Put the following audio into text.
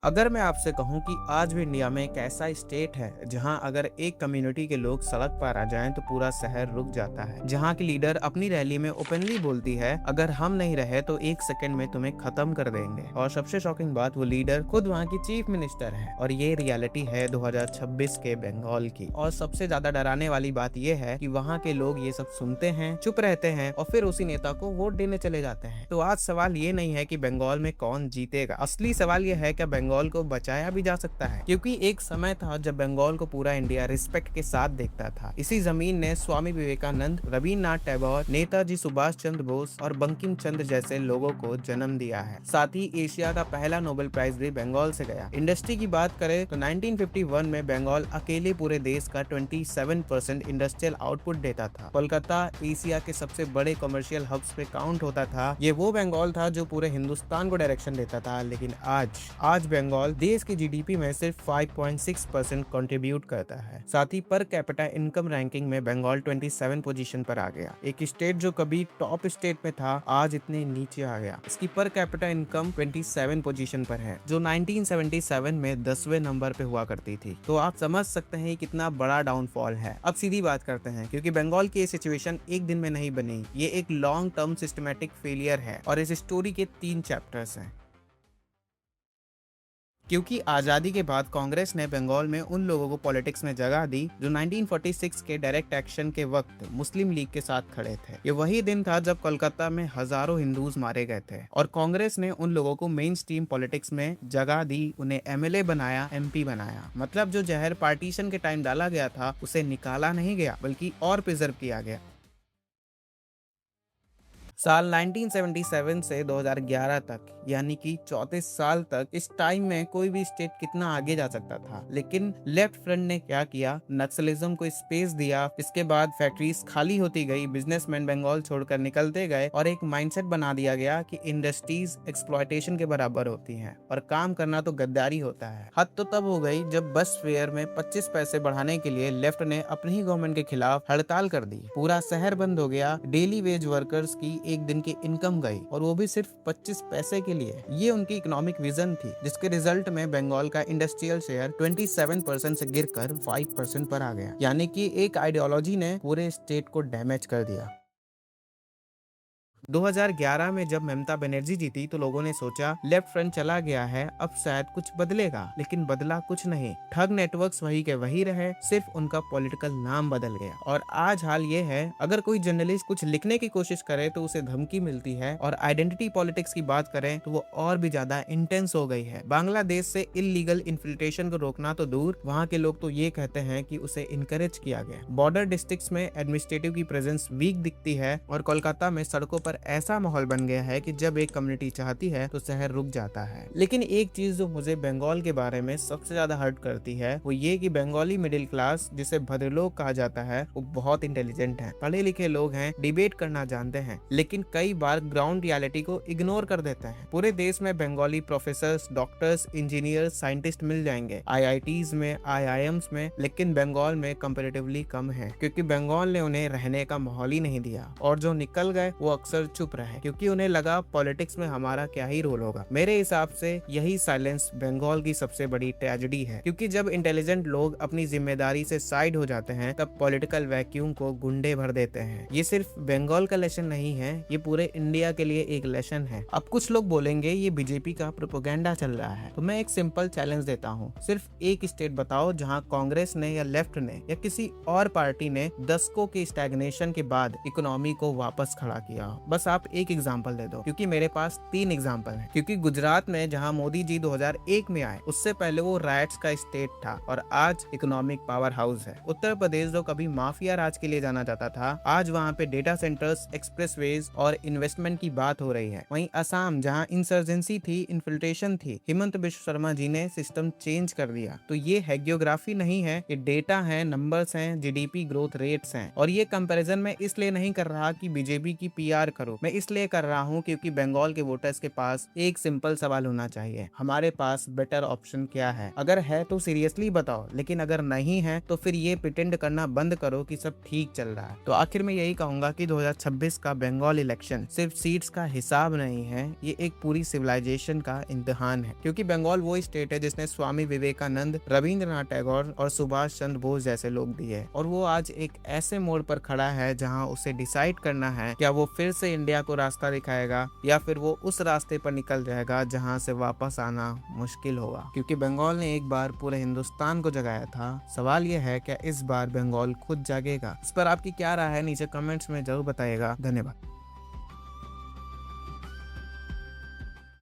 अगर मैं आपसे कहूं कि आज भी इंडिया में एक ऐसा स्टेट है जहां अगर एक कम्युनिटी के लोग सड़क पर आ जाएं तो पूरा शहर रुक जाता है, जहां की लीडर अपनी रैली में ओपनली बोलती है अगर हम नहीं रहे तो 1 सेकंड में तुम्हें खत्म कर देंगे। और सबसे शॉकिंग बात, वो लीडर खुद वहां की चीफ मिनिस्टर है। और ये रियलिटी है 2026 के बंगाल की। और सबसे ज्यादा डराने वाली बात यह है कि वहां के लोग ये सब सुनते हैं, चुप रहते हैं और फिर उसी नेता को वोट देने चले जाते हैं। तो आज सवाल ये नहीं है कि बंगाल में कौन जीतेगा, असली सवाल ये है कि बंगाल को बचाया भी जा सकता है। क्योंकि एक समय था जब बंगाल को पूरा इंडिया रिस्पेक्ट के साथ देखता था। इसी जमीन ने स्वामी विवेकानंद, रविन्द्रनाथ टैगोर, नेताजी सुभाष चंद्र बोस और बंकिम चंद्र जैसे लोगों को जन्म दिया है। साथ ही एशिया का पहला नोबेल प्राइज भी बंगाल से गया। इंडस्ट्री की बात करें तो 1951 में बंगाल अकेले पूरे देश का 27% इंडस्ट्रियल आउटपुट देता था। कोलकाता एशिया के सबसे बड़े कमर्शियल हब्स पे काउंट होता था। ये वो बंगाल था जो पूरे हिंदुस्तान को डायरेक्शन देता था। लेकिन आज बंगाल देश की जीडीपी में सिर्फ 5.6% कंट्रीब्यूट करता है। साथ ही पर कैपिटा इनकम रैंकिंग में बंगाल 27 पोजीशन पर आ गया। एक स्टेट जो कभी टॉप स्टेट में था आज इतने नीचे आ गया। इसकी पर कैपिटा इनकम 27 पोजीशन पर है, जो 1977 में 10वें नंबर पे हुआ करती थी। तो आप समझ सकते हैं कितना बड़ा डाउनफॉल है। अब सीधी बात करते हैं, क्योंकि बंगाल की ये सिचुएशन एक दिन में नहीं बनी, ये एक लॉन्ग टर्म सिस्टमेटिक फेलियर है। और इस स्टोरी के 3 चैप्टर्स हैं। क्योंकि आजादी के बाद कांग्रेस ने बंगाल में उन लोगों को पॉलिटिक्स में जगह दी जो 1946 के डायरेक्ट एक्शन के वक्त मुस्लिम लीग के साथ खड़े थे। ये वही दिन था जब कोलकाता में हजारों हिंदूज मारे गए थे और कांग्रेस ने उन लोगों को मेन स्ट्रीम पॉलिटिक्स में जगह दी, उन्हें एमएलए बनाया, एमपी बनाया। मतलब जो जहर पार्टीशन के टाइम डाला गया था उसे निकाला नहीं गया, बल्कि और प्रिजर्व किया गया। साल 1977 से 2011 तक, यानी कि 34 साल तक, इस टाइम में कोई भी स्टेट कितना आगे जा सकता था। लेकिन लेफ्ट फ्रंट ने क्या किया, नक्सलिज्म को स्पेस दिया। इसके बाद फैक्ट्रीज खाली होती गई, बिजनेसमैन बंगाल छोड़कर निकलते गए और एक माइंडसेट बना दिया गया कि इंडस्ट्रीज एक्सप्लॉयटेशन के बराबर होती हैं और काम करना तो गद्दारी होता है। हद तो तब हो गई जब बस फेयर में 25 पैसे बढ़ाने के लिए लेफ्ट ने अपनी ही गवर्नमेंट के खिलाफ हड़ताल कर दी। पूरा शहर बंद हो गया, डेली वेज वर्कर्स की एक दिन की इनकम गई, और वो भी सिर्फ 25 पैसे के लिए। ये उनकी इकोनॉमिक विजन थी, जिसके रिजल्ट में बंगाल का इंडस्ट्रियल शेयर 27% से गिरकर 5% पर आ गया। यानी कि एक आइडियोलॉजी ने पूरे स्टेट को डैमेज कर दिया। 2011 में जब ममता बनर्जी जीती तो लोगों ने सोचा लेफ्ट फ्रंट चला गया है, अब शायद कुछ बदलेगा। लेकिन बदला कुछ नहीं। ठग नेटवर्क्स वही के वही रहे, सिर्फ उनका पॉलिटिकल नाम बदल गया। और आज हाल ये है, अगर कोई जर्नलिस्ट कुछ लिखने की कोशिश करे तो उसे धमकी मिलती है। और आइडेंटिटी पॉलिटिक्स की बात करें तो वो और भी ज्यादा इंटेंस हो गई है। बांग्लादेश से इलीगल इन्फिल्ट्रेशन को रोकना तो दूर, वहाँ के लोग तो ये कहते हैं कि उसे इनकरेज किया गया। बॉर्डर डिस्ट्रिक्ट्स में एडमिनिस्ट्रेटिव की प्रेजेंस वीक दिखती है और कोलकाता में सड़कों पर ऐसा माहौल बन गया है कि जब एक कम्युनिटी चाहती है तो शहर रुक जाता है। लेकिन एक चीज जो मुझे बंगाल के बारे में सबसे ज्यादा हर्ट करती है वो ये कि बंगाली मिडिल क्लास, जिसे भद्रलोक कहा जाता है, वो बहुत इंटेलिजेंट है, पढ़े लिखे लोग हैं, डिबेट करना जानते हैं, लेकिन कई बार ग्राउंड रियलिटी को इग्नोर कर देते हैं। पूरे देश में Bengali professors, doctors, engineers, scientist मिल जाएंगे आईआईटीज में, आईआईएम्स में, लेकिन बंगाल में कंपैरेटिवली कम है, क्योंकि बंगाल ने उन्हें रहने का माहौल ही नहीं दिया। और जो निकल गए वो अक्सर चुप रहे, क्योंकि उन्हें लगा पॉलिटिक्स में हमारा क्या ही रोल होगा। मेरे हिसाब से यही साइलेंस बंगाल की सबसे बड़ी ट्रेजेडी है, क्योंकि जब इंटेलिजेंट लोग अपनी जिम्मेदारी से साइड हो जाते हैं तब पॉलिटिकल वैक्यूम को गुंडे भर देते हैं। ये सिर्फ बंगाल का लेसन नहीं है, ये पूरे इंडिया के लिए एक लेसन है। अब कुछ लोग बोलेंगे ये बीजेपी का प्रोपेगेंडा चल रहा है, तो मैं एक सिंपल चैलेंज देता हूँ, सिर्फ एक स्टेट बताओ जहाँ कांग्रेस ने या लेफ्ट ने या किसी और पार्टी ने दशकों के स्टैग्नेशन के बाद इकोनॉमी को वापस खड़ा किया। बस आप एक एग्जांपल दे दो, क्योंकि मेरे पास 3 एग्जांपल हैं। क्योंकि गुजरात में जहां मोदी जी 2001 में आए, उससे पहले वो राइट्स का स्टेट था और आज इकोनॉमिक पावर हाउस है। उत्तर प्रदेश जो कभी माफिया राज के लिए जाना जाता था, आज वहां पे डेटा सेंटर्स, एक्सप्रेसवेज और इन्वेस्टमेंट की बात हो रही है। वहीं असम जहां इंसर्जेंसी थी, इन्फिल्ट्रेशन थी, हिमंत बिश्व शर्मा जी ने सिस्टम चेंज कर दिया। तो ये हैगियोग्राफी नहीं है, ये डेटा है, नंबर्स हैं, जीडीपी ग्रोथ रेट्स हैं। और ये कंपैरिजन में इसलिए नहीं कर रहा कि बीजेपी की पीआर करूं? मैं इसलिए कर रहा हूं क्योंकि बंगाल के वोटर्स के पास एक सिंपल सवाल होना चाहिए, हमारे पास बेटर ऑप्शन क्या है? अगर है तो सीरियसली बताओ, लेकिन अगर नहीं है तो फिर ये प्रिटेंड करना बंद करो कि सब ठीक चल रहा है। तो आखिर में यही कहूंगा कि 2026 का बंगाल इलेक्शन सिर्फ सीट्स का हिसाब नहीं है, ये एक पूरी सिविलाइजेशन का इम्तिहान है। क्योंकि बंगाल वो स्टेट है जिसने स्वामी विवेकानंद, रविंद्रनाथ टैगोर और सुभाष चंद्र बोस जैसे लोग दिए, और वो आज एक ऐसे मोड़ पर खड़ा है जहां उसे डिसाइड करना है क्या वो फिर से इंडिया को रास्ता दिखाएगा या फिर वो उस रास्ते पर निकल जाएगा जहां से वापस आना मुश्किल होगा। क्योंकि बंगाल ने एक बार पूरे हिंदुस्तान को जगाया था। सवाल यह है क्या इस बार बंगाल खुद जागेगा? इस पर आपकी क्या राय है नीचे कमेंट्स में जरूर बताइएगा। धन्यवाद।